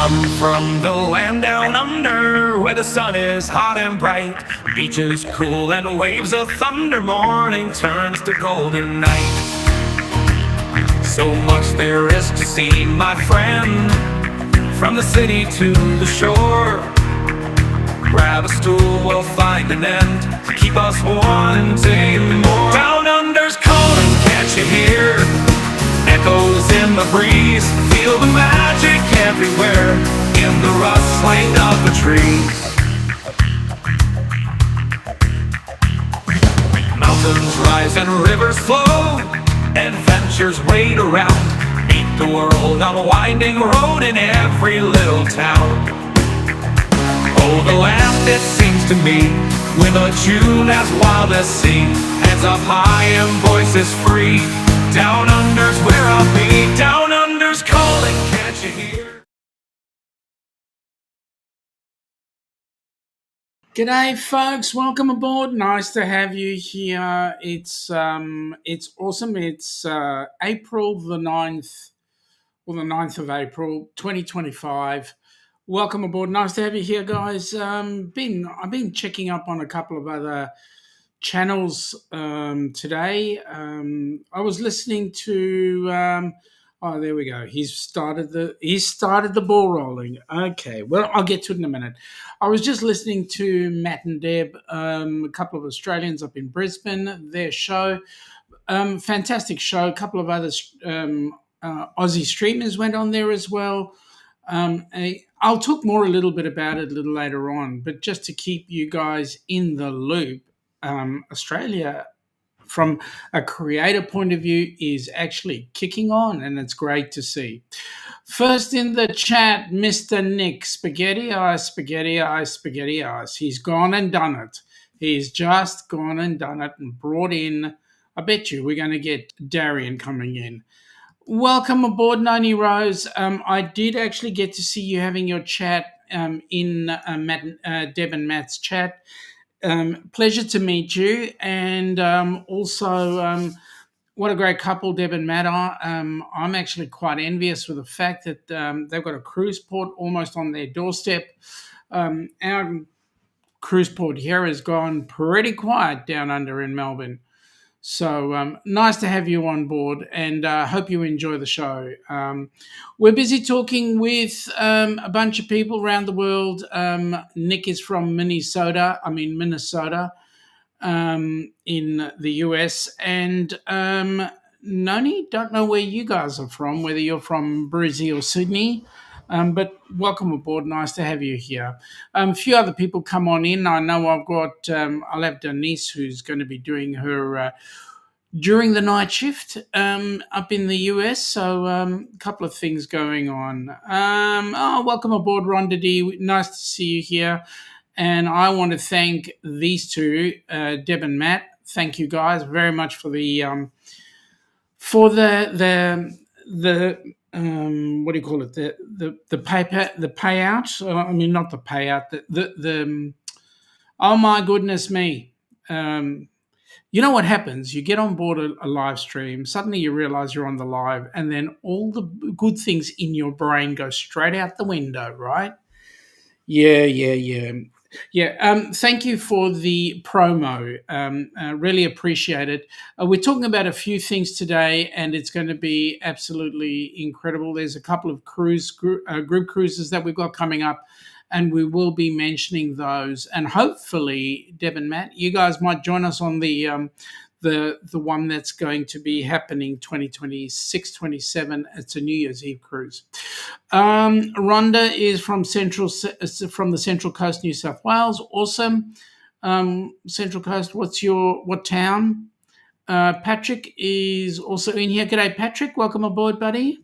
come from the land down under, where the sun is hot and bright, beaches cool and waves of thunder. Morning turns to golden night. So much there is to see, my friend, from the city to the shore. Grab a stool, we'll find an end to keep us wanting more. Down under's calling, can't you hear? Echoes in the breeze, feel the magic everywhere, in the rustling of the trees. Mountains rise and rivers flow, adventures wait around. Meet the world on a winding road in every little town. Oh, the land, it seems to me, with a tune as wild as sea, hands up high and voices free. Down under's where I'll be. Down under's calling, can't you hear? G'day, folks. Welcome aboard. Nice to have you here. It's awesome. It's April the 9th, or the 9th of April, 2025. Welcome aboard. Nice to have you here, guys. I've been checking up on a couple of other channels today. I was listening to. Oh, there we go. He's started the ball rolling. Okay, well, I'll get to it in a minute. I was just listening to Matt and Deb, a couple of Australians up in Brisbane. Their show, fantastic show. A couple of other Aussie streamers went on there as well. I'll talk more a little bit about it a little later on, but just to keep you guys in the loop, Australia, from a creator point of view, is actually kicking on, and it's great to see. First in the chat, Mr. Nick, spaghetti eyes, spaghetti eyes, spaghetti eyes. He's gone and done it. He's just gone and done it and brought in, I bet you we're going to get Darian coming in. Welcome aboard, Noni Rose. I did actually get to see you having your chat in Deb and Matt's chat. Pleasure to meet you, and also what a great couple Deb and Matt are. I'm actually quite envious with the fact that they've got a cruise port almost on their doorstep. Our cruise port here has gone pretty quiet down under in Melbourne. So nice to have you on board, and hope you enjoy the show. We're busy talking with a bunch of people around the world. Nick is from Minnesota, in the U.S. And Noni, don't know where you guys are from, whether you're from Brizzy or Sydney. But welcome aboard. Nice to have you here. A few other people come on in. I know I'll have Denise, who's going to be doing her during the night shift up in the US. So a couple of things going on. Welcome aboard, Rhonda D. Nice to see you here. And I want to thank these two, Deb and Matt. Thank you guys very much for the what do you call it? The payout. I mean, not the payout. Oh my goodness me. You know what happens? You get on board a live stream, suddenly you realize you're on the live, and then all the good things in your brain go straight out the window, right? Yeah. Thank you for the promo. Really appreciate it. We're talking about a few things today, and it's going to be absolutely incredible. There's a couple of group cruises that we've got coming up, and we will be mentioning those. And hopefully, Deb and Matt, you guys might join us on the one that's going to be happening 2026, 27. It's a New Year's Eve cruise. Rhonda is from the Central Coast, New South Wales. Awesome. Central Coast. What town? Patrick is also in here. G'day, Patrick. Welcome aboard, buddy.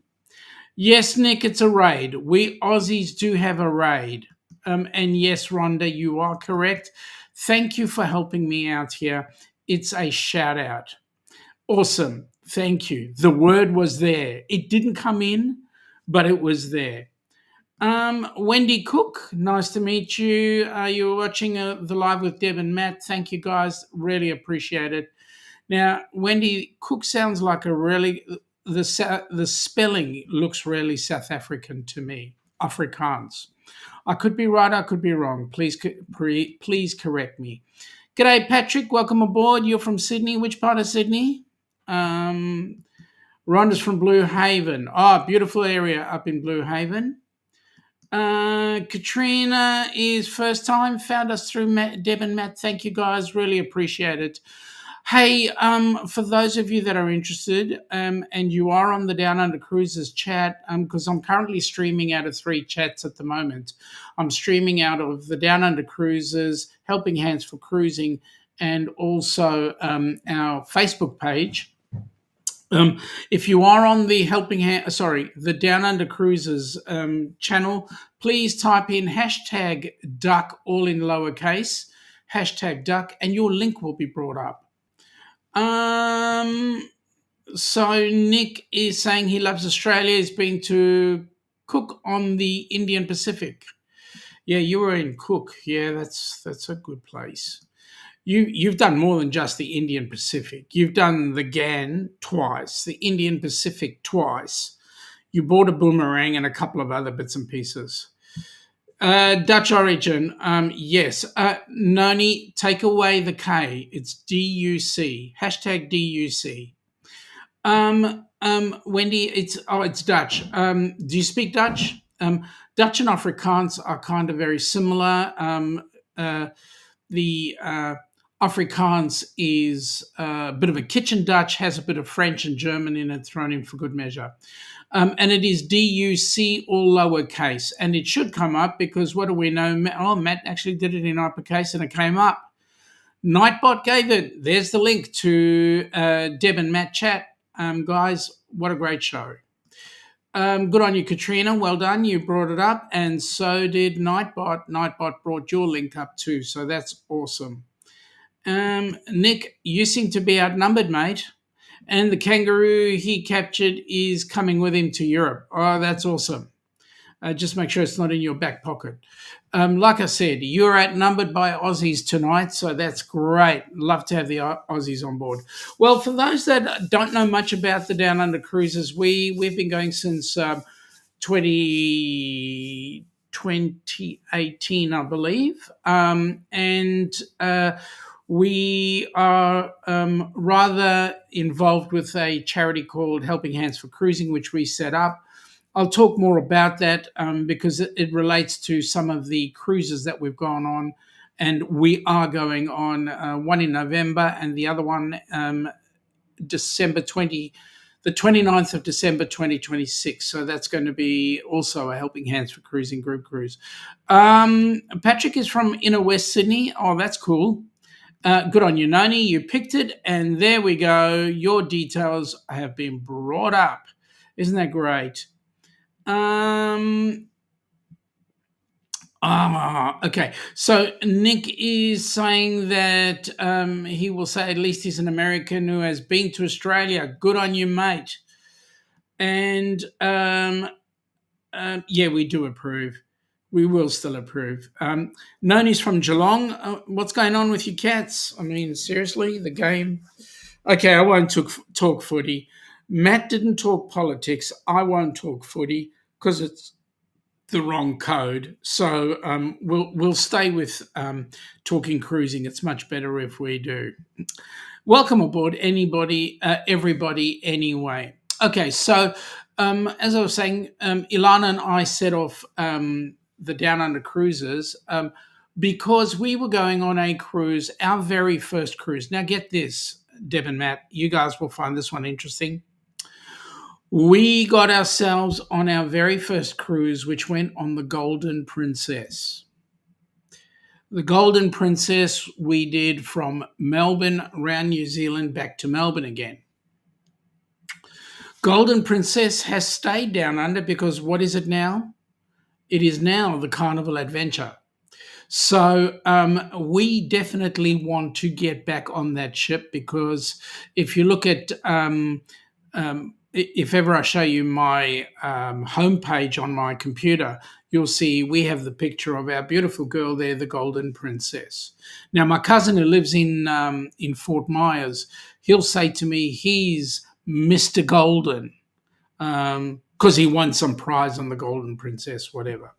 Yes, Nick, it's a raid. We Aussies do have a raid. And yes, Rhonda, you are correct. Thank you for helping me out here. It's a shout out. Awesome. Thank you. The word was there. It didn't come in, but it was there. Wendy Cook, nice to meet you. You were watching the live with Deb and Matt. Thank you, guys. Really appreciate it. Now, Wendy Cook sounds like the spelling looks really South African to me. Afrikaans. I could be right, I could be wrong. Please correct me. G'day, Patrick. Welcome aboard. You're from Sydney. Which part of Sydney? Rhonda's from Blue Haven. Beautiful area up in Blue Haven. Katrina is first time. Found us through Deb and Matt. Thank you, guys. Really appreciate it. Hey, for those of you that are interested, and you are on the Down Under Cruises chat, because I'm currently streaming out of 3 chats at the moment. I'm streaming out of the Down Under Cruises, Helping Hands for Cruising, and also our Facebook page. If you are on the the Down Under Cruises channel, please type in hashtag duck, all in lowercase, hashtag duck, and your link will be brought up. So Nick is saying he loves Australia. He's been to Cook on the Indian Pacific. Yeah, you were in Cook. Yeah, that's a good place. You've done more than just the Indian Pacific. You've done the GAN twice, the Indian Pacific twice. You bought a boomerang and a couple of other bits and pieces. Dutch origin, yes. Noni, take away the K. It's DUC. Hashtag DUC. Wendy, it's Dutch. Do you speak Dutch? Dutch and Afrikaans are kind of very similar. The Afrikaans is a bit of a kitchen Dutch, has a bit of French and German in it, thrown in for good measure. And it is DUC, all lowercase. And it should come up because what do we know? Matt actually did it in uppercase and it came up. Nightbot gave it. There's the link to Deb and Matt chat. Guys, what a great show. Good on you, Katrina. Well done. You brought it up. And so did Nightbot. Nightbot brought your link up too. So that's awesome. Nick, you seem to be outnumbered, mate. And the kangaroo he captured is coming with him to Europe. Oh, that's awesome. Just make sure it's not in your back pocket. Like I said, you're outnumbered by Aussies tonight, so that's great. Love to have the Aussies on board. Well, for those that don't know much about the Down Under Cruises, we've been going since 2018, I believe. We are rather involved with a charity called Helping Hands for Cruising, which we set up. I'll talk more about that because it relates to some of the cruises that we've gone on, and we are going on one in November and the other one the 29th of December 2026. So that's going to be also a Helping Hands for Cruising group cruise. Patrick is from Inner West Sydney. Oh, that's cool. Good on you, Noni. You picked it, and there we go. Your details have been brought up. Isn't that great? Okay. So Nick is saying that he will say at least he's an American who has been to Australia. Good on you, mate. And yeah, we do approve. We will still approve. Noni's from Geelong. What's going on with your cats? I mean, seriously, the game. Okay, I won't talk footy. Matt didn't talk politics. I won't talk footy because it's the wrong code. So we'll stay with talking cruising. It's much better if we do. Welcome aboard, everybody, anyway. Okay, so as I was saying, Ilana and I set off the Down Under Cruises because we were going on a cruise, our very first cruise. Now get this, Deb and Matt, you guys will find this one interesting. We got ourselves on our very first cruise, which went on the Golden Princess. The Golden Princess we did from Melbourne around New Zealand back to Melbourne again. Golden Princess has stayed down under because what is it now? It is now the Carnival Adventure. So we definitely want to get back on that ship because if you look at, if ever I show you my homepage on my computer, you'll see we have the picture of our beautiful girl there, the Golden Princess. Now, my cousin who lives in Fort Myers, he'll say to me, he's Mr. Golden. because he won some prize on the Golden Princess, whatever.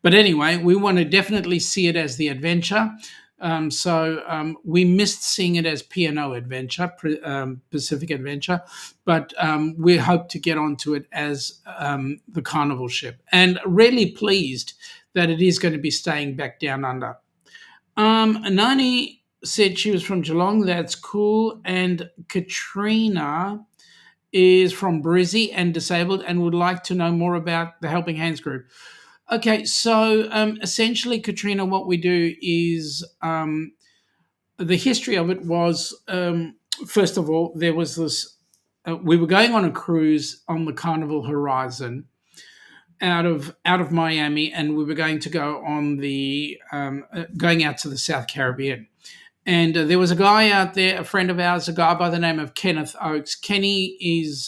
But anyway, we want to definitely see it as the adventure. So we missed seeing it as P&O Adventure, Pacific Adventure, but we hope to get onto it as the Carnival ship. And really pleased that it is going to be staying back down under. Nani said she was from Geelong. That's cool. And Katrina is from Brizzy and disabled and would like to know more about the Helping Hands group. Okay, so essentially, Katrina, what we do is the history of it was first of all, there was this. We were going on a cruise on the Carnival Horizon out of Miami, and we were going to go on the going out to the South Caribbean. And there was a guy out there, a friend of ours, a guy by the name of Kenneth Oakes. Kenny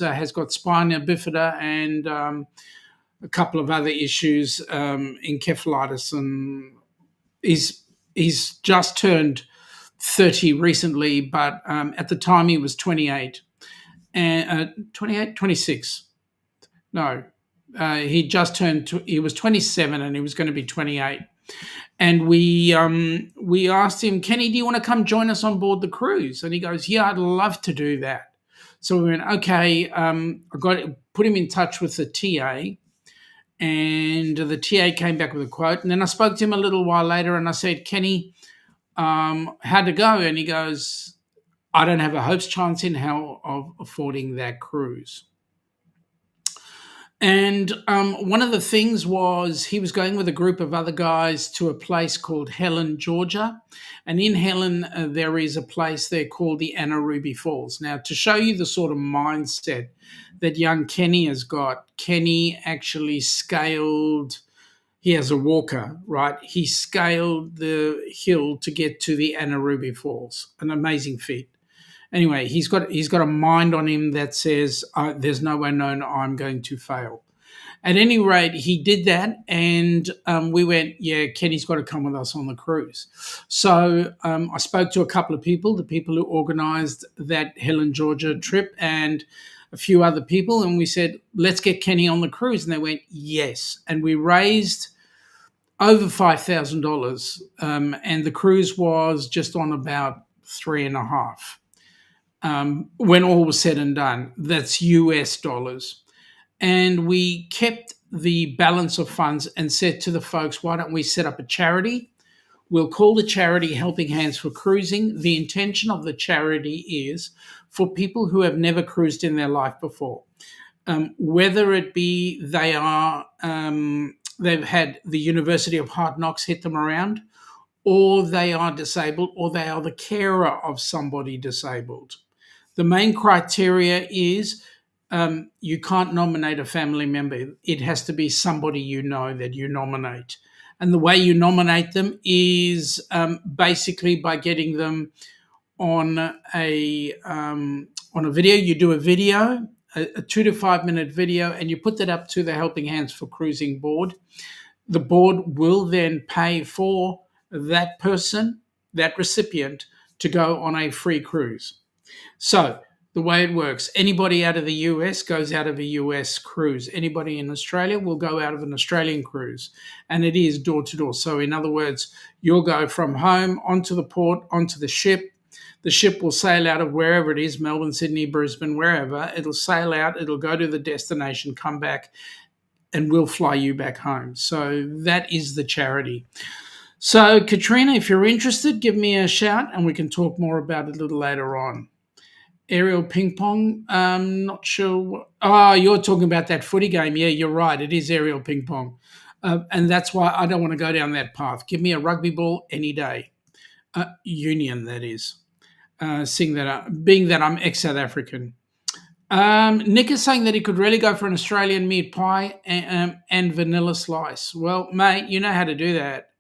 has got spina bifida and a couple of other issues, encephalitis, and he's just turned 30 recently, but at the time he was 28 and 28, 26. No, he just turned. He was 27 and he was going to be 28. And we asked him, Kenny, do you want to come join us on board the cruise? And he goes, yeah, I'd love to do that. So we went, okay. I put him in touch with the TA, and the TA came back with a quote. And then I spoke to him a little while later, and I said, Kenny, how'd it go? And he goes, I don't have a hope's chance in hell of affording that cruise. And one of the things was he was going with a group of other guys to a place called Helen, Georgia. And in Helen, there is a place there called the Anna Ruby Falls. Now, to show you the sort of mindset that young Kenny has got, Kenny actually scaled, he has a walker, right? He scaled the hill to get to the Anna Ruby Falls, an amazing feat. Anyway, he's got a mind on him that says, there's no way known I'm going to fail. At any rate, he did that, and we went, yeah, Kenny's got to come with us on the cruise. So I spoke to a couple of people, the people who organised that Helen, Georgia trip, and a few other people, and we said, let's get Kenny on the cruise. And they went, yes. And we raised over $5,000, and the cruise was just on about 3.5. When all was said and done. That's US dollars. And we kept the balance of funds and said to the folks, why don't we set up a charity? We'll call the charity Helping Hands for Cruising. The intention of the charity is for people who have never cruised in their life before. Whether it be they've had the University of Hard Knocks hit them around, or they are disabled, or they are the carer of somebody disabled. The main criteria is you can't nominate a family member. It has to be somebody you know that you nominate. And the way you nominate them is basically by getting them on a video. You do a video, a 2 to 5 minute video, and you put that up to the Helping Hands for Cruising board. The board will then pay for that person, that recipient, to go on a free cruise. So the way it works, anybody out of the US goes out of a US cruise. Anybody in Australia will go out of an Australian cruise. And it is door to door. So in other words, you'll go from home onto the port, onto the ship. The ship will sail out of wherever it is, Melbourne, Sydney, Brisbane, wherever. It'll sail out, it'll go to the destination, come back, and we'll fly you back home. So that is the charity. So Katrina, if you're interested, give me a shout and we can talk more about it a little later on. Aerial ping pong, not sure. You're talking about that footy game. Yeah, you're right. It is aerial ping pong. And that's why I don't want to go down that path. Give me a rugby ball any day. Union, that is. Being that I'm ex-South African. Nick is saying that he could really go for an Australian meat pie and vanilla slice. Well, mate, you know how to do that.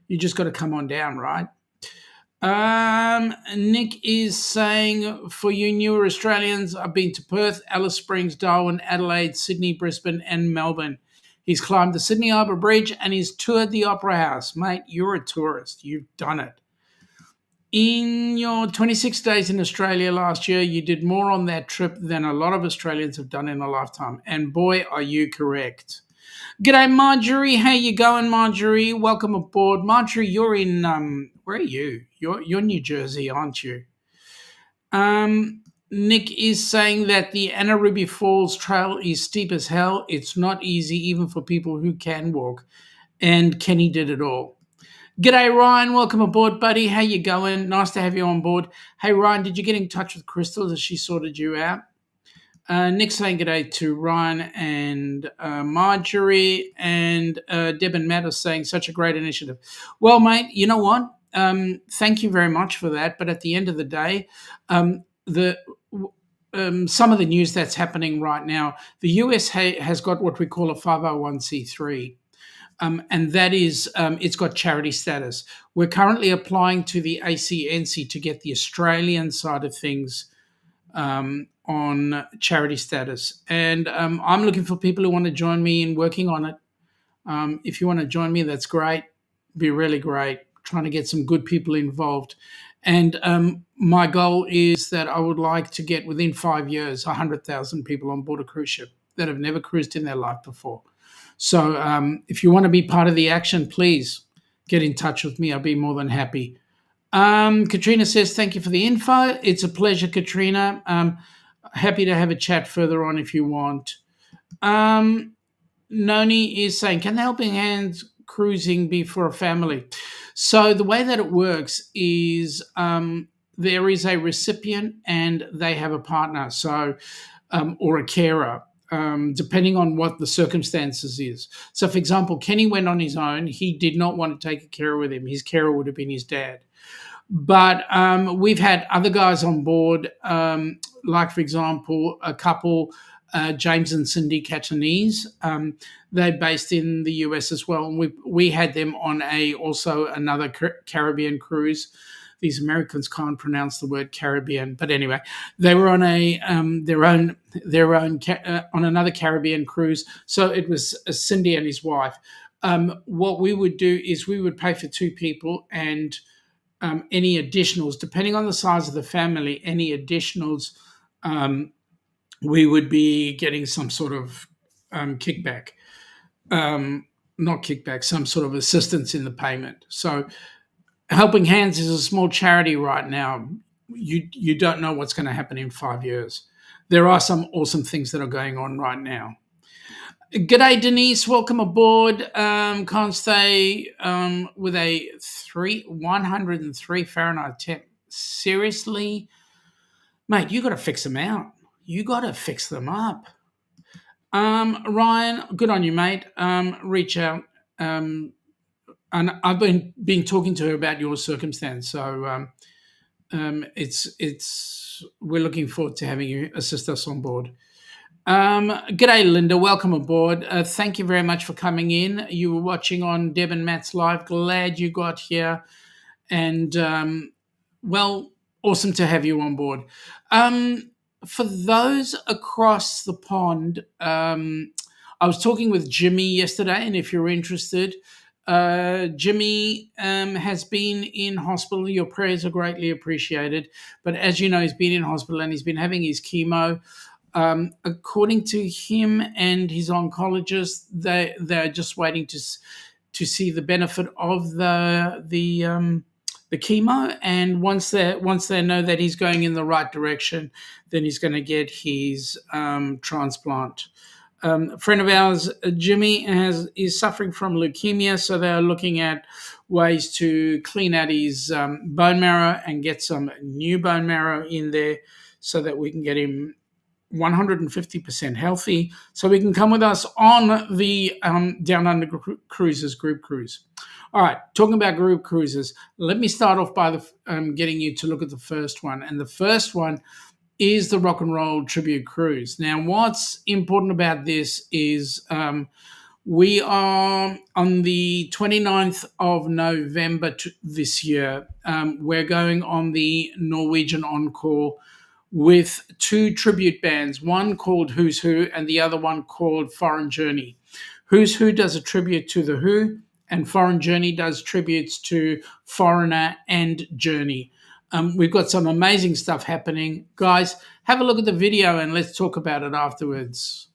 You just got to come on down, right? Nick is saying, for you newer Australians, I've been to Perth, Alice Springs, Darwin, Adelaide, Sydney, Brisbane, and Melbourne. He's climbed the Sydney Harbour Bridge and he's toured the Opera House. Mate, you're a tourist. You've done it. In your 26 days in Australia last year, you did more on that trip than a lot of Australians have done in a lifetime. And boy, are you correct. G'day, Marjorie. How you going, Marjorie? Welcome aboard. Marjorie, you're in, where are you? You're New Jersey, aren't you? Nick is saying that the Anna Ruby Falls Trail is steep as hell. It's not easy even for people who can walk. And Kenny did it all. G'day, Ryan. Welcome aboard, buddy. How you going? Nice to have you on board. Hey, Ryan, did you get in touch with Crystal? Has she sorted you out? Nick saying g'day to Ryan and Marjorie, and Deb and Matt are saying such a great initiative. Well, mate, you know what? Thank you very much for that. But at the end of the day, the some of the news that's happening right now, the US has got what we call a 501c3. And that is, it's got charity status. We're currently applying to the ACNC to get the Australian side of things on charity status. And I'm looking for people who want to join me in working on it. If you want to join me, that's great. Be really great. Trying to get some good people involved. And my goal is that I would like to get within 5 years 100,000 people on board a cruise ship that have never cruised in their life before. So if you want to be part of the action, please get in touch with me. I'll be more than happy. Katrina says, thank you for the info. It's a pleasure, Katrina. Happy to have a chat further on if you want. Noni is saying, can the Helping Hands cruising be for a family? So the way that it works is there is a recipient and they have a partner, so or a carer. Depending on what the circumstances is. So, for example, Kenny went on his own. He did not want to take a carer with him. His carer would have been his dad. But we've had other guys on board, like, for example, a couple, James and Cindy Catanese. They're based in the US as well. And we had them on also another Caribbean cruise. These Americans can't pronounce the word Caribbean, but anyway, they were on their own on another Caribbean cruise. So it was Cindy and his wife. What we would do is we would pay for two people, and any additionals, depending on the size of the family, any additionals, we would be getting some sort of kickback, not kickback, some sort of assistance in the payment. So Helping Hands is a small charity right now. You don't know what's going to happen in 5 years. There are some awesome things that are going on right now. G'day, Denise. Welcome aboard. Can't stay with a 103 Fahrenheit temp. Seriously? Mate, you got to fix them out. You got to fix them up. Ryan, good on you, mate. Reach out. And I've been talking to her about your circumstance, so we're looking forward to having you assist us on board. G'day, Linda. Welcome aboard. Thank you very much for coming in. You were watching on Deb and Matt's live. Glad you got here, and well, awesome to have you on board. For those across the pond, I was talking with Jimmy yesterday, and if you're interested. Jimmy has been in hospital. Your prayers are greatly appreciated. But as you know, he's been in hospital and he's been having his chemo. According to him and his oncologist, they're just waiting to see the benefit of the chemo. And once they know that he's going in the right direction, then he's going to get his transplant. A friend of ours, Jimmy, is suffering from leukemia, so they're looking at ways to clean out his bone marrow and get some new bone marrow in there so that we can get him 150% healthy, so we can come with us on the Down Under Cruises group cruise. All right, talking about group cruises, let me start off by getting you to look at the first one. And the first one is the Rock and Roll Tribute Cruise. Now, what's important about this is we are on the 29th of November this year. We're going on the Norwegian Encore with two tribute bands, one called Who's Who and the other one called Foreign Journey. Who's Who does a tribute to The Who, and Foreign Journey does tributes to Foreigner and Journey. We've got some amazing stuff happening. Guys, have a look at the video and let's talk about it afterwards.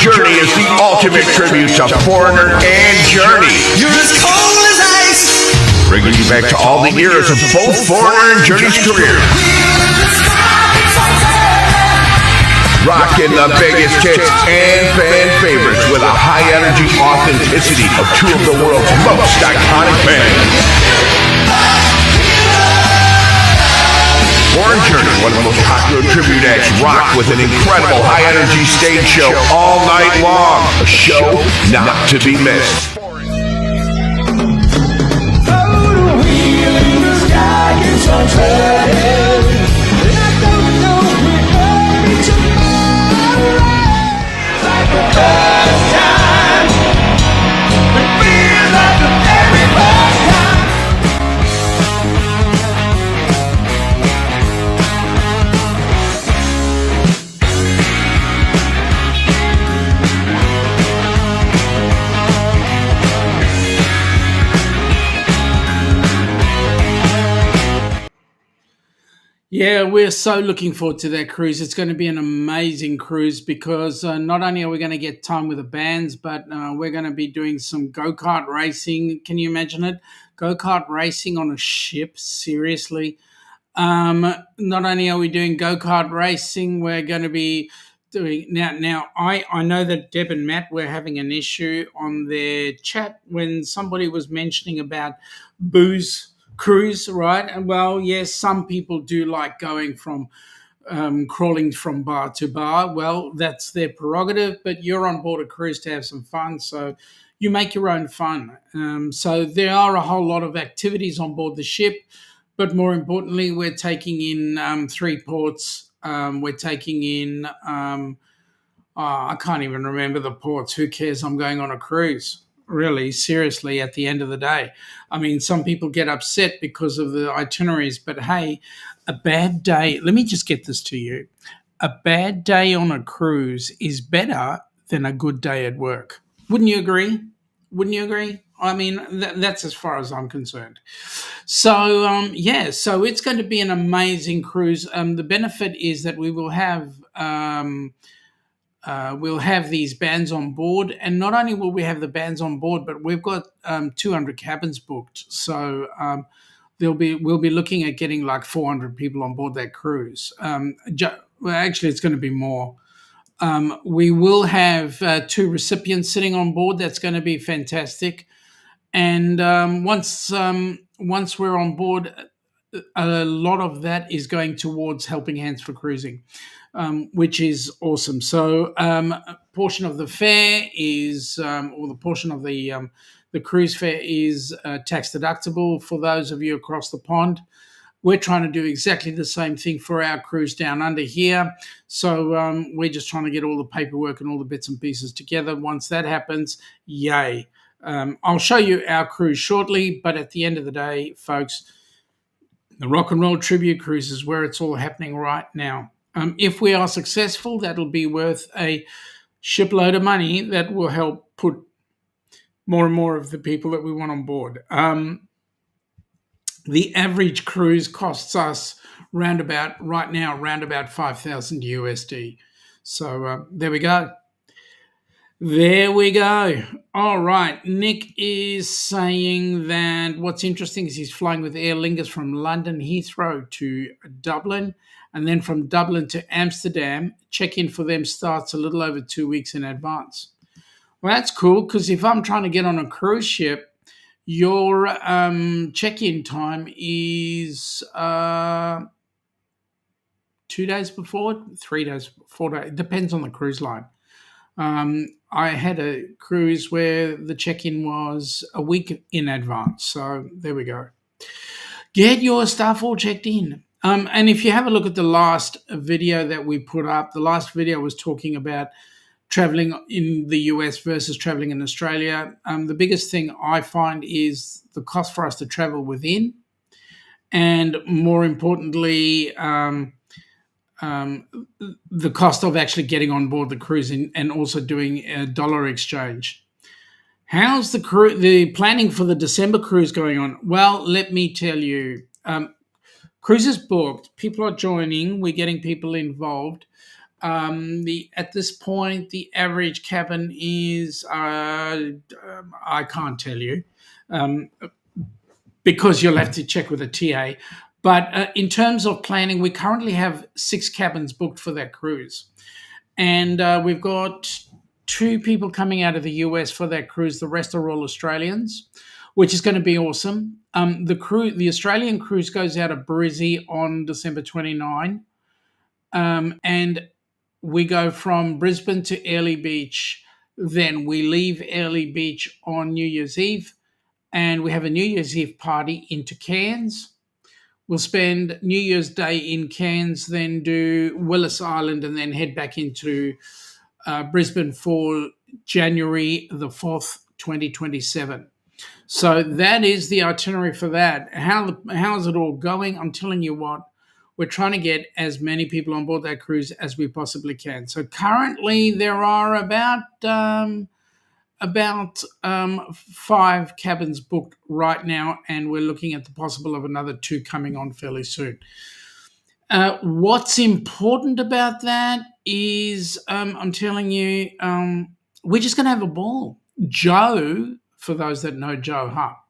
Journey is the ultimate tribute to Foreigner and Journey. You're as cold as ice. Bringing you back to all the eras of both Foreigner and Journey's career. Rocking the biggest hits and fan favorites with a high energy authenticity of two of the world's most iconic bands. Foreign Journey, one of the most popular tribute acts, rock with an incredible high-energy stage show all night long. A show not to be missed. Yeah, we're so looking forward to that cruise. It's going to be an amazing cruise because not only are we going to get time with the bands, but we're going to be doing some go-kart racing. Can you imagine it? Go-kart racing on a ship, seriously. Not only are we doing go-kart racing, we're going to be doing now I know that Deb and Matt were having an issue on their chat when somebody was mentioning about booze cruise, right? And well, yes, some people do like going from crawling from bar to bar. Well, that's their prerogative, but you're on board a cruise to have some fun, so you make your own fun. So there are a whole lot of activities on board the ship, but more importantly, we're taking in 3 ports. We're taking in, I can't even remember the ports. Who cares? I'm going on a cruise. Really, seriously, at the end of the day. I mean, some people get upset because of the itineraries, but hey, a bad day, let me just get this to you. A bad day on a cruise is better than a good day at work. Wouldn't you agree? Wouldn't you agree? I mean, that's as far as I'm concerned. So, so it's going to be an amazing cruise. The benefit is that we will have we'll have these bands on board, and not only will we have the bands on board, but we've got 200 cabins booked. So we'll be looking at getting like 400 people on board that cruise. Well, actually, it's going to be more. We will have 2 recipients sitting on board. That's going to be fantastic. And once we're on board, a lot of that is going towards helping hands for cruising, which is awesome. So a portion of the fare is, or the portion of the cruise fare is tax deductible for those of you across the pond. We're trying to do exactly the same thing for our cruise down under here. So we're just trying to get all the paperwork and all the bits and pieces together. Once that happens, yay. I'll show you our cruise shortly, but at the end of the day, folks, the Rock and Roll Tribute Cruise is where it's all happening right now. If we are successful, that'll be worth a shipload of money that will help put more and more of the people that we want on board. The average cruise costs us round about 5,000 USD. So there we go. There we go. All right. Nick is saying that what's interesting is he's flying with Aer Lingus from London Heathrow to Dublin, and then from Dublin to Amsterdam. Check-in for them starts a little over 2 weeks in advance. Well, that's cool, because if I'm trying to get on a cruise ship, your check-in time is 2 days before, 3 days, 4 days. It depends on the cruise line. I had a cruise where the check-in was a week in advance. So there we go. Get your stuff all checked in. And if you have a look at the last video that we put up, the last video was talking about traveling in the US versus traveling in Australia. The biggest thing I find is the cost for us to travel within, and more importantly, the cost of actually getting on board the cruise and also doing a dollar exchange. How's the planning for the December cruise going on? Well, let me tell you, cruises booked, people are joining, we're getting people involved. At this point, the average cabin is, I can't tell you, because you'll have to check with a TA. But in terms of planning, we currently have 6 cabins booked for that cruise. And we've got 2 people coming out of the US for that cruise. The rest are all Australians, which is going to be awesome. The Australian cruise goes out of Brizzy on December 29. And we go from Brisbane to Airlie Beach. Then we leave Airlie Beach on New Year's Eve. And we have a New Year's Eve party into Cairns. We'll spend New Year's Day in Cairns, then do Willis Island, and then head back into Brisbane for January the 4th, 2027. So that is the itinerary for that. How is it all going? I'm telling you what, we're trying to get as many people on board that cruise as we possibly can. So currently there are about 5 cabins booked right now, and we're looking at the possible of another 2 coming on fairly soon. What's important about that is, I'm telling you, we're just going to have a ball. Joe, for those that know Joe Hupp,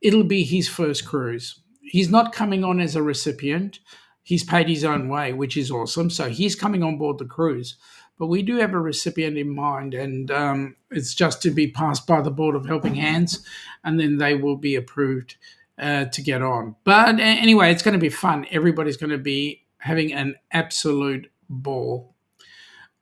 it'll be his first cruise. He's not coming on as a recipient. He's paid his own way, which is awesome. So he's coming on board the cruise. But we do have a recipient in mind, and it's just to be passed by the Board of Helping Hands, and then they will be approved to get on. But anyway, it's going to be fun. Everybody's going to be having an absolute ball.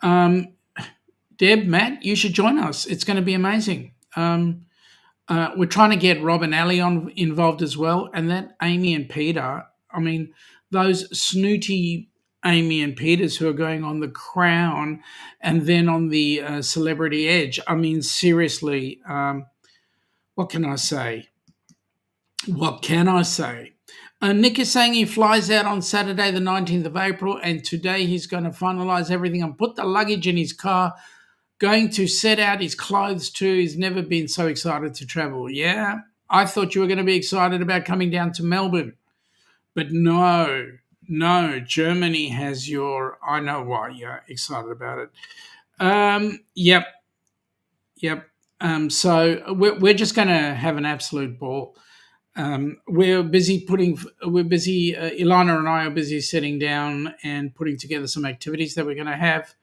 Deb, Matt, you should join us. It's going to be amazing. We're trying to get Rob and Ali involved as well, and that Amy and Peter, I mean, those snooty Amy and Peters who are going on the Crown and then on the Celebrity Edge. I mean, seriously, what can I say? Nick is saying he flies out on Saturday, the 19th of April, and today he's going to finalise everything and put the luggage in his car, going to set out his clothes too. He's never been so excited to travel. Yeah, I thought you were going to be excited about coming down to Melbourne, but no, Germany has your, I know why you're excited about it. Yep. So we're just going to have an absolute ball. We're busy, Ilana and I are busy sitting down and putting together some activities that we're going to have.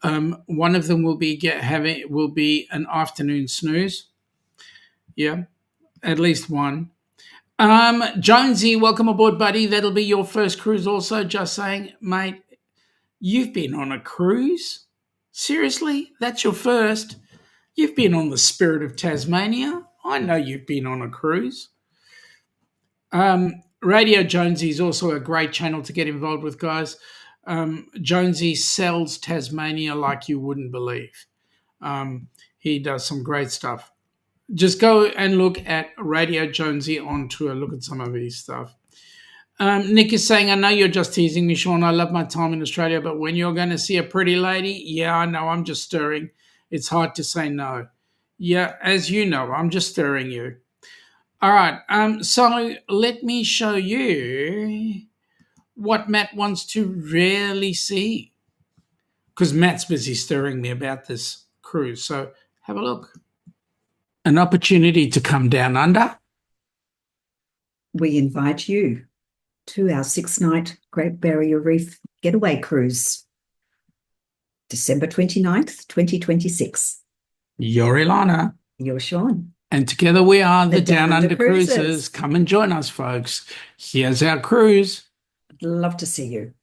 One of them will be an afternoon snooze. Yeah, at least one. Jonesy, welcome aboard, buddy. That'll be your first cruise also. Just saying, mate, you've been on a cruise? Seriously? That's your first? You've been on the Spirit of Tasmania? I know you've been on a cruise. Radio Jonesy is also a great channel to get involved with, guys. Jonesy sells Tasmania like you wouldn't believe. He does some great stuff. Just go and look at Radio Jonesy on tour. Look at some of his stuff. Nick is saying, I know you're just teasing me, Shaun. I love my time in Australia, but when you're going to see a pretty lady, yeah, I know, I'm just stirring. It's hard to say no. Yeah, as you know, I'm just stirring you. All right, so let me show you what Matt wants to really see, because Matt's busy stirring me about this cruise. So have a look. An opportunity to come down under. We invite you to our 6-night Great Barrier Reef getaway cruise, December 29th, 2026. You're Ilana. You're Shaun. And together we are the Down Under Cruisers. Cruisers. Come and join us, folks. Here's our cruise. Love to see you.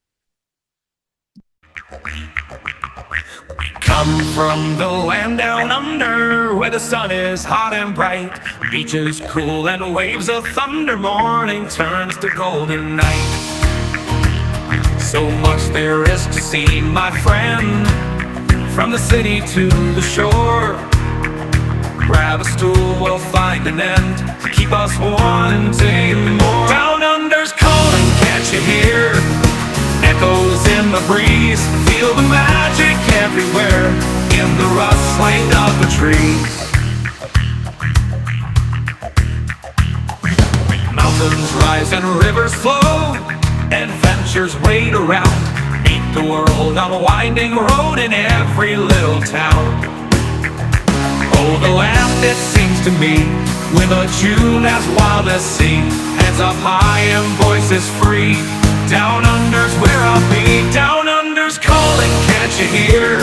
Come from the land down under, where the sun is hot and bright, beaches cool and waves of thunder, morning turns to golden night. So much there is to see, my friend, from the city to the shore. Grab a stool, we'll find an end to keep us wanting more. Down under's calling, can't you hear? Echoes in the breeze, feel the magic everywhere, in the rustling of the trees. Mountains rise and rivers flow, adventures wait around, meet the world on a winding road in every little town. Oh, the land, it seems to me, with a tune as wild as sea, hands up high and voices free. Down under's where I'll be. Down under's calling, can't you hear?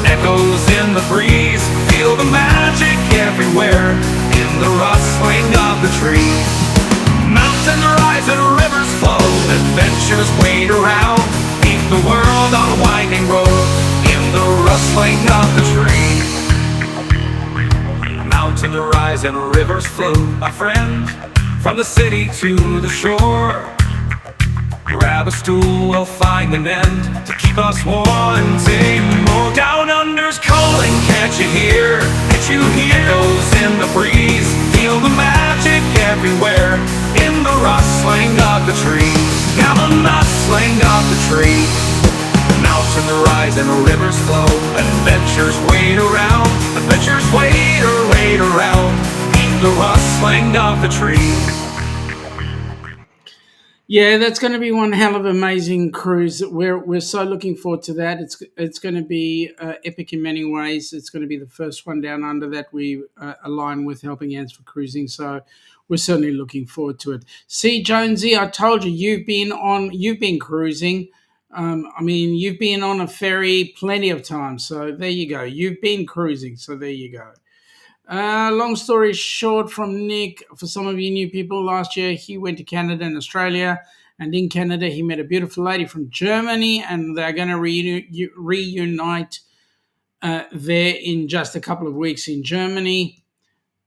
Echoes in the breeze, feel the magic everywhere, in the rustling of the trees. Mountains rise and rivers flow, adventures wait around, meet the world on a winding road, in the rustling of the trees. Mountains rise and rivers flow, my friend, from the city to the shore. Grab a stool, we'll find an end to keep us wanting more. Down under's calling, can't you hear? Can't you hear? Echoes in the breeze, feel the magic everywhere, in the rustling of the trees. Now the rustling of the trees. Mountains rise and rivers flow, adventures wait around, adventures wait around, in the rustling of the trees. Yeah, that's going to be one hell of an amazing cruise. We're so looking forward to that. It's going to be epic in many ways. It's going to be the first one down under that we align with Helping Hands for Cruising. So we're certainly looking forward to it. See, Jonesy, I told you you've been cruising. I mean, you've been on a ferry plenty of times. So there you go. You've been cruising. So there you go. Long story short from Nick, for some of you new people, last year he went to Canada and Australia, and in Canada he met a beautiful lady from Germany, and they're going to reunite there in just a couple of weeks in Germany.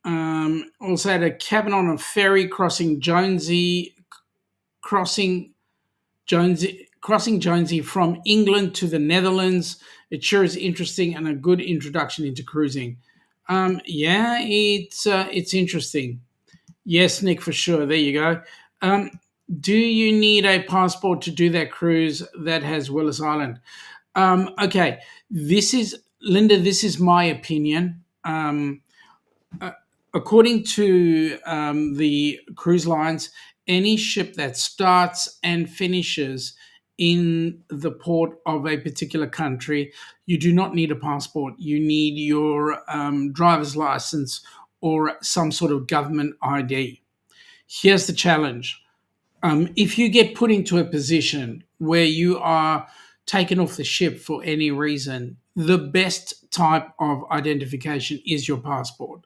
Also had a cabin on a ferry crossing Jonesy from England to the Netherlands. It sure is interesting and a good introduction into cruising. Yeah, it's interesting. Yes, Nick, for sure. There you go. Do you need a passport to do that cruise that has Willis Island? Okay, this is my opinion. According to the cruise lines, any ship that starts and finishes in the port of a particular country, you do not need a passport. You need your driver's license or some sort of government ID. Here's the challenge. If you get put into a position where you are taken off the ship for any reason, the best type of identification is your passport.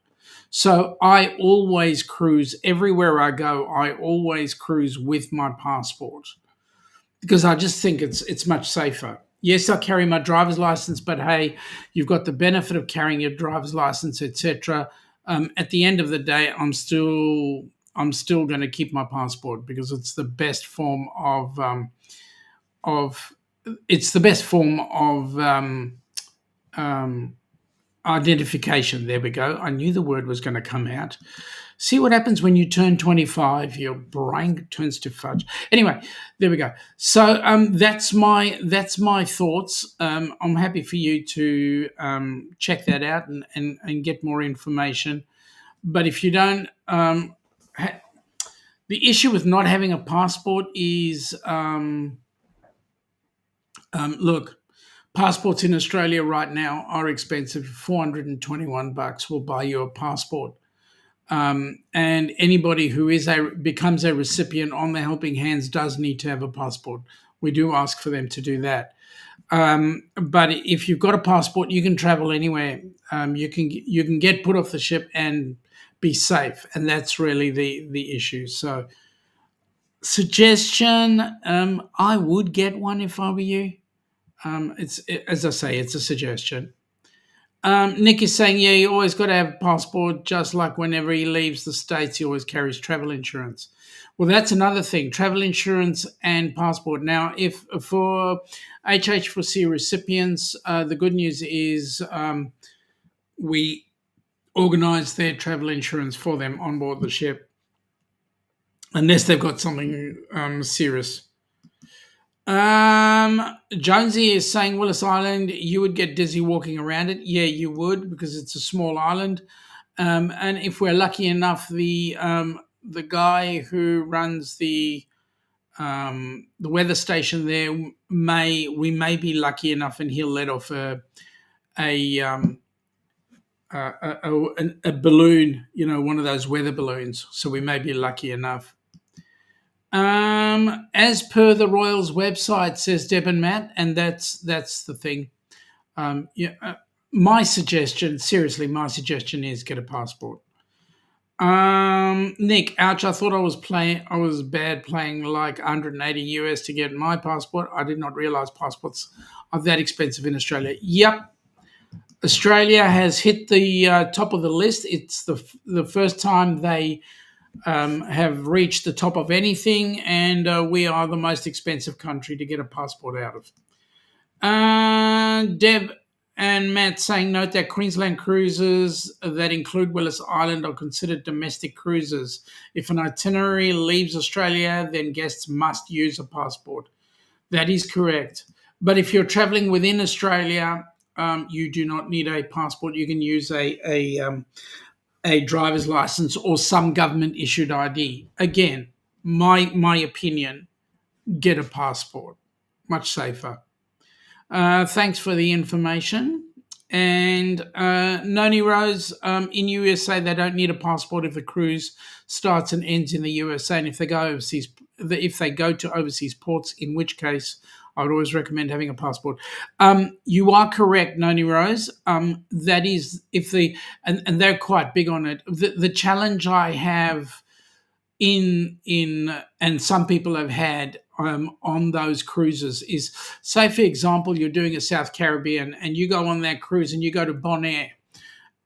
So I always cruise everywhere I go. I always cruise with my passport because I just think it's much safer. Yes, I carry my driver's license, but hey, you've got the benefit of carrying your driver's license, etc. At the end of the day, I'm still going to keep my passport because it's the best form of it's the best form of identification. There we go. I knew the word was going to come out. See what happens when you turn 25? Your brain turns to fudge. Anyway, there we go. So that's my thoughts. I'm happy for you to check that out and get more information. But if you don't, the issue with not having a passport is, look, passports in Australia right now are expensive. $421 will buy you a passport. And anybody who becomes a recipient on the Helping Hands does need to have a passport. We do ask for them to do that. But if you've got a passport, you can travel anywhere. You can get put off the ship and be safe, and that's really the issue. So, suggestion: I would get one if I were you. As I say, it's a suggestion. Nick is saying, yeah, you always got to have a passport, just like whenever he leaves the States, he always carries travel insurance. Well, that's another thing, travel insurance and passport. Now, if for HH4C recipients, the good news is we organise their travel insurance for them on board the ship, unless they've got something serious. Jonesy is saying Willis Island, you would get dizzy walking around it. Yeah, you would, because it's a small island. And if we're lucky enough, the guy who runs the weather station there we may be lucky enough, and he'll let off a balloon, one of those weather balloons. So we may be lucky enough. As per the Royals website, says Deb and Matt, and that's the thing. My suggestion is get a passport. Nick, ouch! I thought I was bad playing like 180 US to get my passport. I did not realize passports are that expensive in Australia. Yep. Australia has hit the top of the list. It's the first time they have reached the top of anything, and we are the most expensive country to get a passport out of. Deb and Matt saying, note that Queensland cruises that include Willis Island are considered domestic cruises. If an itinerary leaves Australia, then guests must use a passport. That is correct. But if you're travelling within Australia, you do not need a passport. You can use a driver's license or some government issued ID. Again, my opinion, get a passport. Much safer. Thanks for the information. And Noni Rose, in USA, they don't need a passport if the cruise starts and ends in the USA. And if they go to overseas ports, in which case I would always recommend having a passport. You are correct, Noni Rose. That is and they're quite big on it. The challenge I have and some people have had on those cruises is, say for example, you're doing a South Caribbean and you go on that cruise and you go to Bonaire,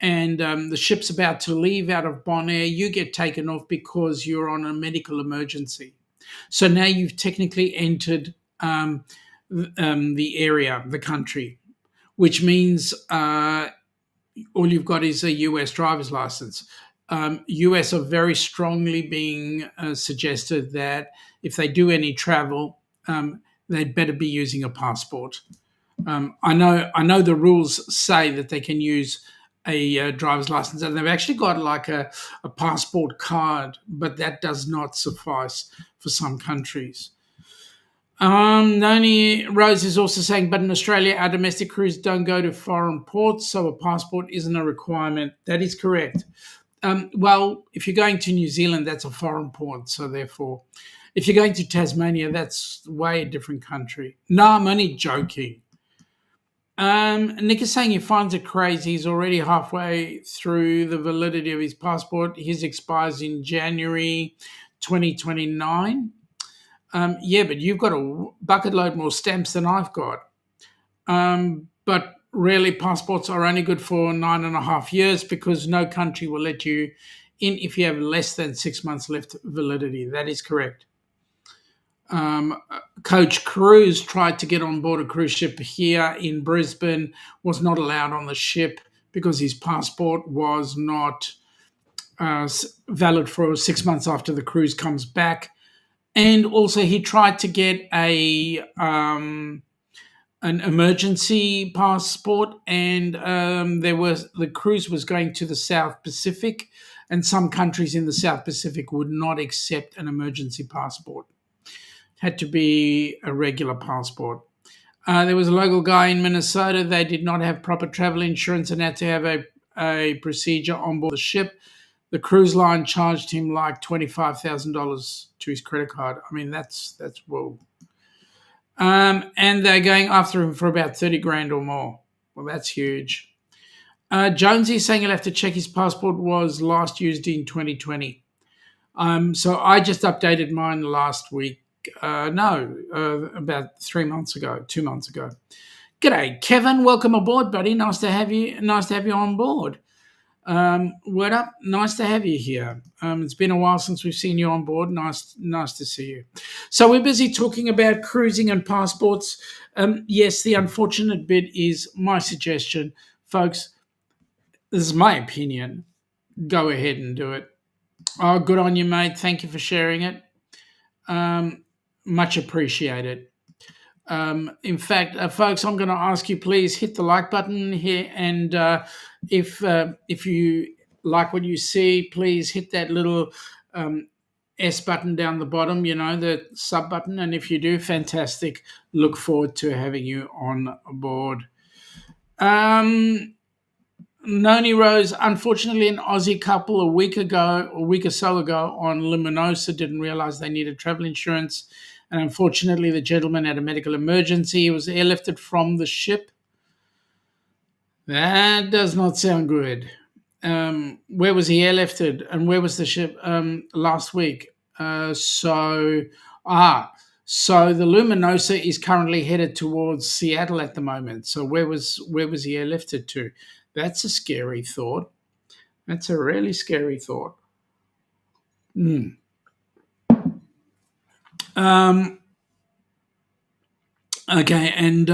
and the ship's about to leave out of Bonaire, you get taken off because you're on a medical emergency. So now you've technically entered the area, the country, which means all you've got is a US driver's license. US are very strongly being suggested that if they do any travel, they'd better be using a passport. I know the rules say that they can use a driver's license, and they've actually got like a passport card, but that does not suffice for some countries. Noni Rose is also saying, but in Australia, our domestic cruises don't go to foreign ports, so a passport isn't a requirement. That is correct. Well, if you're going to New Zealand, that's a foreign port, so therefore, if you're going to Tasmania, that's way a different country. No, I'm only joking. Nick is saying he finds it crazy. He's already halfway through the validity of his passport. His expires in January 2029. Yeah, but you've got a bucket load more stamps than I've got. But really, passports are only good for 9.5 years because no country will let you in if you have less than 6 months left validity. That is correct. Coach Cruise tried to get on board a cruise ship here in Brisbane, was not allowed on the ship because his passport was not valid for 6 months after the cruise comes back. And also he tried to get an emergency passport, and the cruise was going to the South Pacific, and some countries in the South Pacific would not accept an emergency passport. Had to be a regular passport. There was a local guy in Minnesota. They did not have proper travel insurance and had to have a procedure on board the ship. The cruise line charged him like $25,000 to his credit card. I mean, that's whoa. And they're going after him for about 30 grand or more. Well, that's huge. Jonesy saying he'll have to check his passport was last used in 2020. So I just updated mine last week. About 2 months ago. G'day, Kevin. Welcome aboard, buddy. Nice to have you on board. Word up. Nice to have you here. It's been a while since we've seen you on board. Nice to see you. So we're busy talking about cruising and passports. Yes, the unfortunate bit is my suggestion. Folks, this is my opinion. Go ahead and do it. Oh, good on you, mate. Thank you for sharing it. Much appreciated. In fact, folks, I'm going to ask you, please hit the like button here, and if you like what you see, please hit that little S button down the bottom, the sub button, and if you do, fantastic. Look forward to having you on board. Noni Rose, unfortunately, an Aussie couple a week or so ago on Luminosa didn't realise they needed travel insurance. And unfortunately, the gentleman had a medical emergency. He was airlifted from the ship. That does not sound good. Where was he airlifted and where was the ship last week? So the Luminosa is currently headed towards Seattle at the moment. So where was he airlifted to? That's a scary thought. That's a really scary thought. Okay, and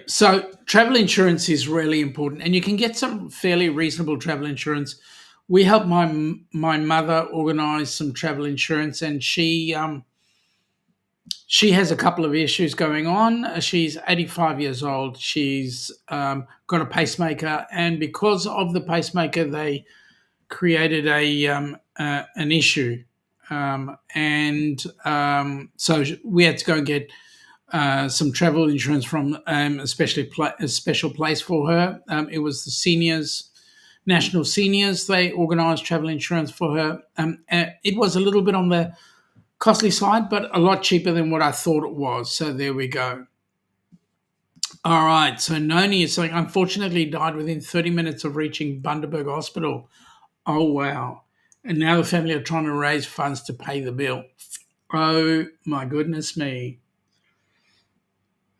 so travel insurance is really important, and you can get some fairly reasonable travel insurance. We helped my mother organise some travel insurance, and she has a couple of issues going on. She's 85 years old. She's got a pacemaker, and because of the pacemaker, they created an issue. So we had to go and get some travel insurance from a special place for her. It was the National Seniors. They organised travel insurance for her. It was a little bit on the costly side, but a lot cheaper than what I thought it was. So there we go. All right. So Noni is saying, unfortunately, died within 30 minutes of reaching Bundaberg Hospital. Oh, wow. And now the family are trying to raise funds to pay the bill. Oh, my goodness me.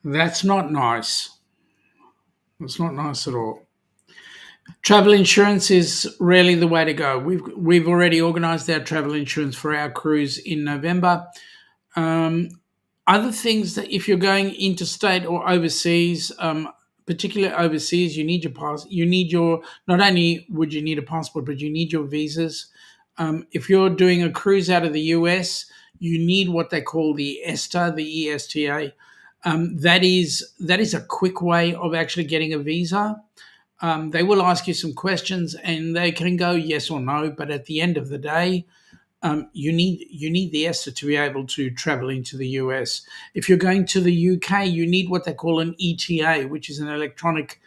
That's not nice. That's not nice at all. Travel insurance is really the way to go. We've already organised our travel insurance for our cruise in November. Other things that if you're going interstate or overseas, particularly overseas, you need your pass. Not only would you need a passport, but you need your visas. If you're doing a cruise out of the U.S., you need what they call the ESTA, the ESTA. That is a quick way of actually getting a visa. They will ask you some questions, and they can go yes or no. But at the end of the day, you need the ESTA to be able to travel into the US. If you're going to the UK, you need what they call an ETA, which is an electronic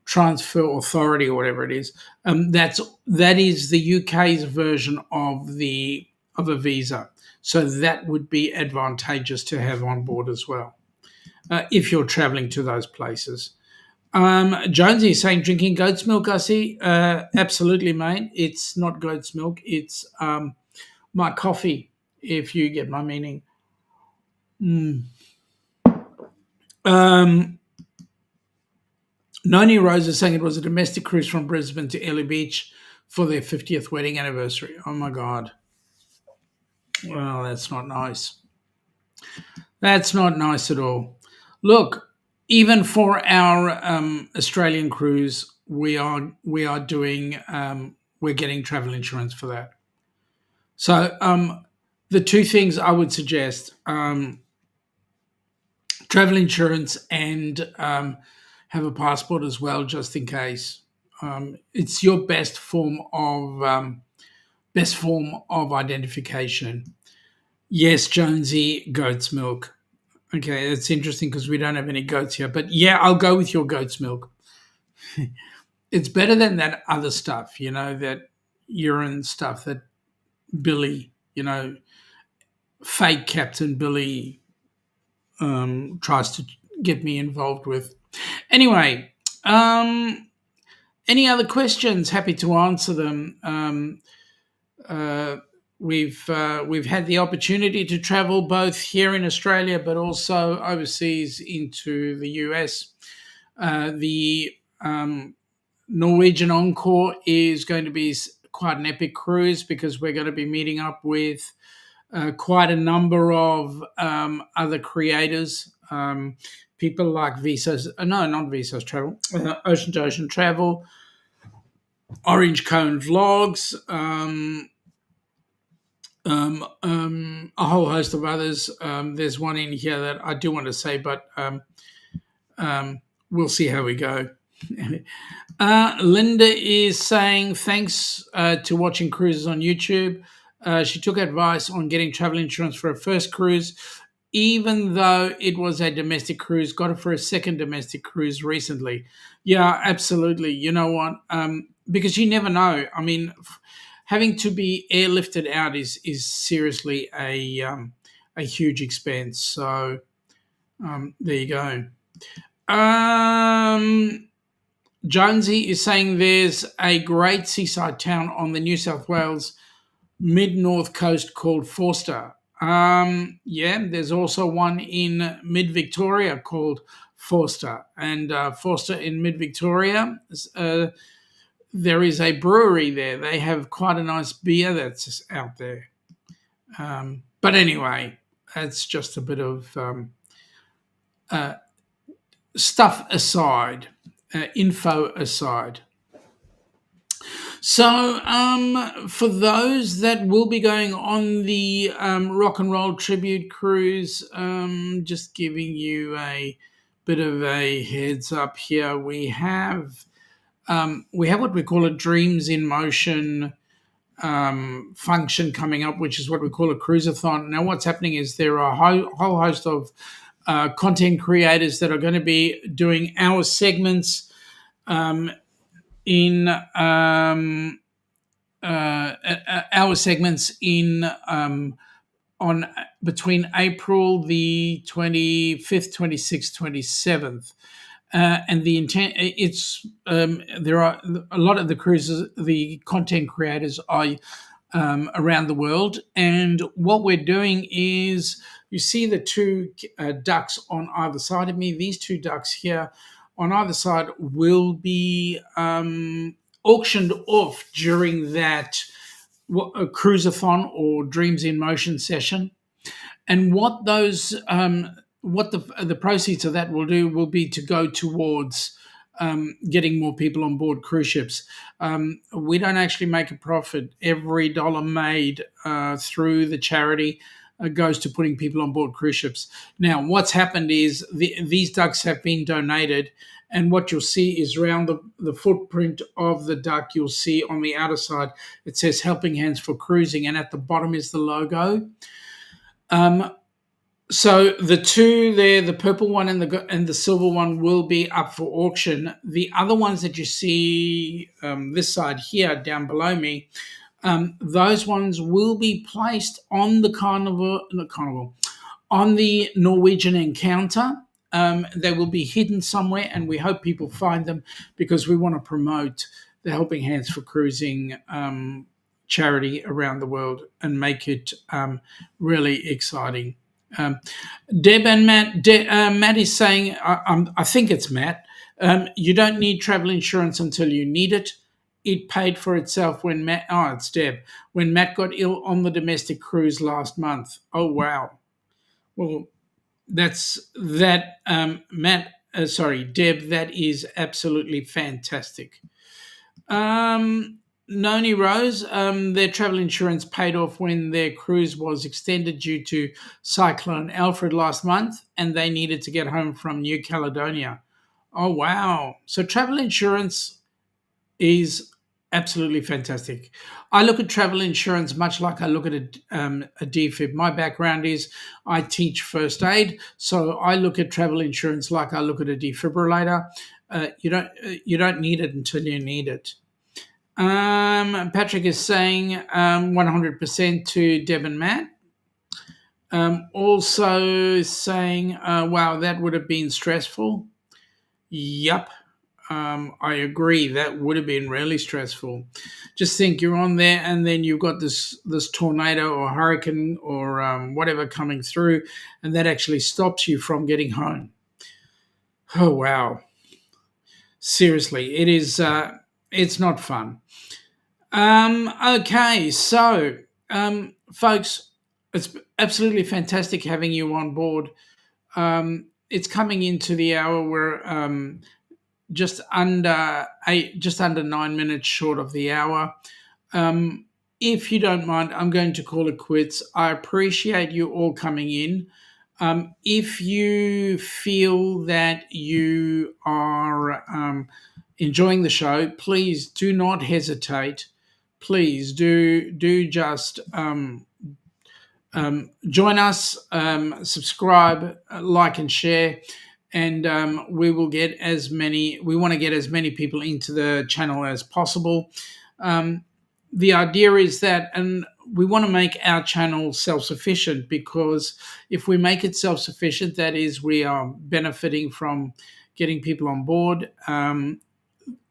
transfer authority or whatever it is. That is the UK's version of a visa. So that would be advantageous to have on board as well. if you're traveling to those places. Jonesy is saying drinking goat's milk, I see. Absolutely, mate. It's not goat's milk. It's my coffee, if you get my meaning. Noni Rose is saying it was a domestic cruise from Brisbane to Ellie Beach for their 50th wedding anniversary. Oh, my God. Well, that's not nice. That's not nice at all. Look, even for our Australian cruise, we are doing we're getting travel insurance for that. So the two things I would suggest: travel insurance and have a passport as well, just in case. It's your best form of identification. Yes, Jonesy, goat's milk. Okay, it's interesting because we don't have any goats here. But yeah, I'll go with your goat's milk. It's better than that other stuff, that urine stuff that Billy, fake Captain Billy tries to get me involved with. Anyway, any other questions? Happy to answer them. We've had the opportunity to travel both here in Australia, but also overseas into the U.S. The Norwegian Encore is going to be quite an epic cruise because we're going to be meeting up with quite a number of other creators, people like not Travel, Ocean to Ocean Travel, Orange Cone Vlogs, a whole host of others. There's one in here that I do want to say, but we'll see how we go. Linda is saying thanks to watching cruises on YouTube. She took advice on getting travel insurance for her first cruise, even though it was a domestic cruise, got it for a second domestic cruise recently. Yeah, absolutely. You know what? Because you never know. I mean, having to be airlifted out is seriously a huge expense. So there you go. Jonesy is saying there's a great seaside town on the New South Wales mid-north coast called Forster. Yeah, there's also one in mid-Victoria called Forster. And Forster in mid-Victoria, there is a brewery there. They have quite a nice beer that's out there. But anyway, that's just a bit of stuff aside, info aside. So for those that will be going on the Rock and Roll Tribute Cruise, just giving you a bit of a heads up here, we have what we call a Dreams in Motion function coming up, which is what we call a cruiseathon. Now, what's happening is there are a whole host of content creators that are going to be doing our segments in on between April the 25th, 26th, 27th. And the intent, it's there are a lot of the cruises, the content creators are around the world, and what we're doing is, you see the two ducks on either side of me. These two ducks here on either side will be auctioned off during that cruiseathon or Dreams in Motion session, and what those what the proceeds of that will do will be to go towards getting more people on board cruise ships. We don't actually make a profit. Every dollar made through the charity goes to putting people on board cruise ships. Now, what's happened is these ducks have been donated, and what you'll see is around the footprint of the duck, you'll see on the outer side, it says Helping Hands for Cruising, and at the bottom is the logo. So the two there, the purple one and the silver one, will be up for auction. The other ones that you see this side here down below me, those ones will be placed on the on the Norwegian Encounter, They will be hidden somewhere, and we hope people find them because we want to promote the Helping Hands for Cruising charity around the world and make it really exciting. Deb and Matt, Matt is saying, I think it's Matt, you don't need travel insurance until you need it. It paid for itself when it's Deb, when Matt got ill on the domestic cruise last month. Oh, wow. Well, Deb, that is absolutely fantastic. Noni Rose, their travel insurance paid off when their cruise was extended due to Cyclone Alfred last month, and they needed to get home from New Caledonia. Oh, wow. So travel insurance is absolutely fantastic. I look at travel insurance much like I look at a DFib. My background is I teach first aid, so I look at travel insurance like I look at a defibrillator. You don't need it until you need it. Patrick is saying 100% to Deb and Matt. Also saying, wow, that would have been stressful. Yup. I agree. That would have been really stressful. Just think you're on there and then you've got this tornado or hurricane or whatever coming through, and that actually stops you from getting home. Oh, wow. Seriously, it is. It's not fun. Okay, so folks, it's absolutely fantastic having you on board. It's coming into the hour where just under 9 minutes short of the hour. If you don't mind, I'm going to call it quits. I appreciate you all coming in. If you feel that you are enjoying the show, please do not hesitate. Please do just join us, subscribe, like and share, and we want to get as many people into the channel as possible. The idea is that, and we want to make our channel self-sufficient, because if we make it self-sufficient, that is, we are benefiting from getting people on board.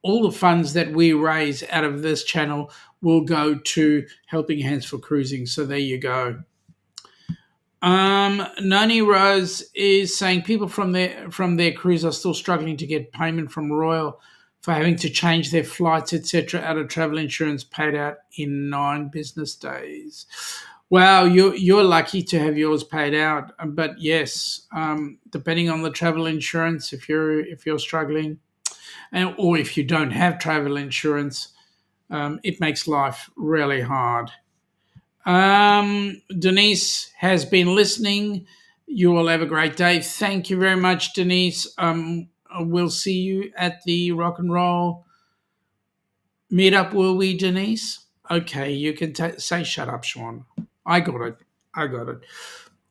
All the funds that we raise out of this channel will go to Helping Hands for Cruising. So there you go. Noni Rose is saying people from their cruise are still struggling to get payment from Royal for having to change their flights, etc., out of travel insurance paid out in 9 business days. Wow, you're lucky to have yours paid out. But yes, depending on the travel insurance, if you're struggling, or if you don't have travel insurance, it makes life really hard. Denise has been listening. You all have a great day. Thank you very much, Denise. We'll see you at the rock and roll meetup, will we, Denise? Okay, you can say shut up, Shaun. I got it.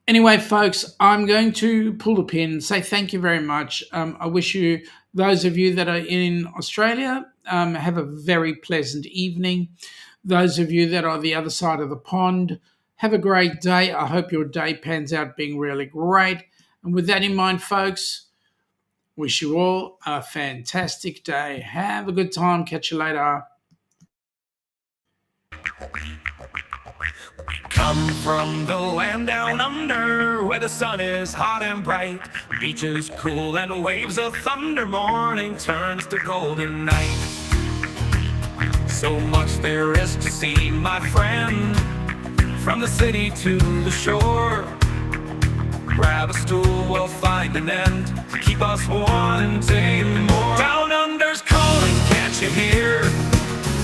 Anyway, folks, I'm going to pull the pin and say thank you very much. I wish you, those of you that are in Australia, have a very pleasant evening. Those of you that are the other side of the pond, have a great day. I hope your day pans out being really great. And with that in mind, folks, wish you all a fantastic day. Have a good time. Catch you later. Come from the land down under, where the sun is hot and bright, beaches cool and waves of thunder, morning turns to golden night. So much there is to see, my friend, from the city to the shore. Grab a stool, we'll find an end to keep us wanting more. Down under's calling, can't you hear?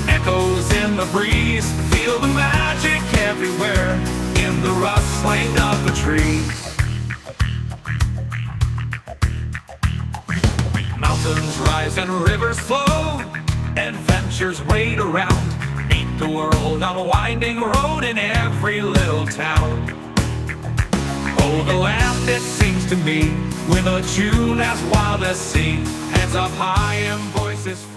Echoes in the breeze, feel the magic everywhere in the rustling of the trees. Mountains rise and rivers flow, adventures wait around. Meet the world on a winding road in every little town. Oh, the land, it seems to me, with a tune as wild as sea, hands up high and voices